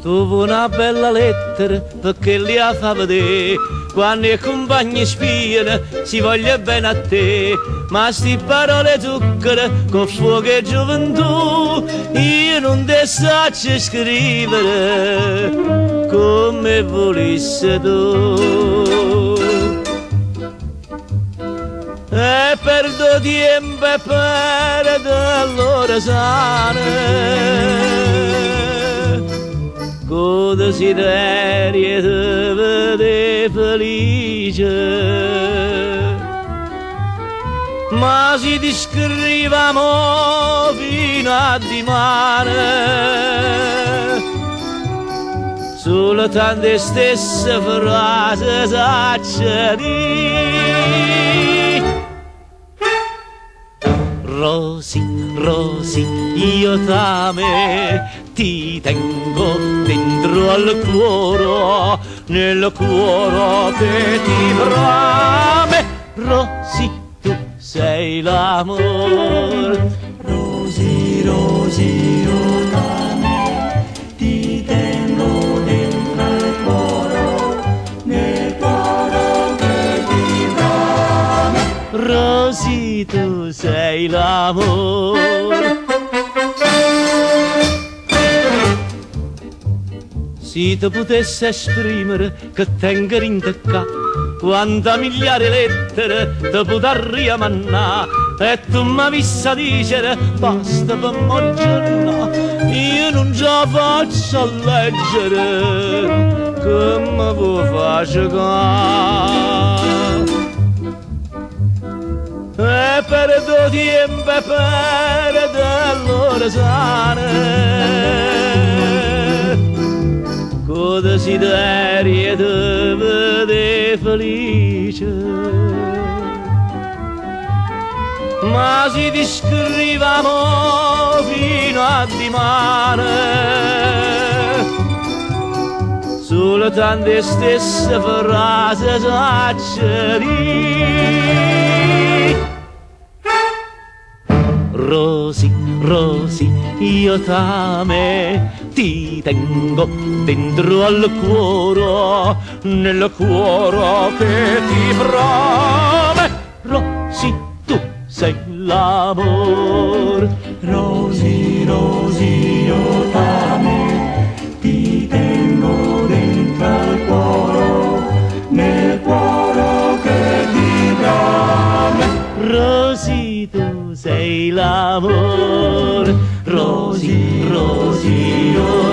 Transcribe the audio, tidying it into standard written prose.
Tu vuoi una bella lettera perché li ha fa vedere quando i compagni spiano si voglia bene a te, ma sti parole zucchero con fuoco e gioventù io non te saccio scrivere come volesse tu. E perdo tempo e perdo l'ora sana con desiderio di vedere felice, ma si descrivamo fino a dimane solo tante stesse frasi sacce di Rosì, Rosì, io t'ame ti tengo dentro al cuore, nel cuore che ti brame. Rosì, tu sei l'amore. Rosì, Rosì, io t'ame, ti tengo dentro al cuore, nel cuore che ti brame. Rosì, tu sei l'amore. Se ti potesse esprimere che tengo in tecca quanta migliaia lettere ti potrei mannà e tu mi avessi a dire basta per me giornà io non ce la faccio a leggere come vuoi faccio e perdo tempo e perdo l'ora sana con desiderio di vedere felice, ma si descrivamo fino a dimane solo tante stesse frasi sacce di Rosì, Rosì, io t'ame, ti tengo dentro al cuore, nel cuore che ti brame. Rosì, tu sei l'amore. Rosì, Rosì, io t'ame, ti tengo dentro al cuore, nel cuore che ti brame. Rosì, tu sei l'amore. Rosì, Rosì, io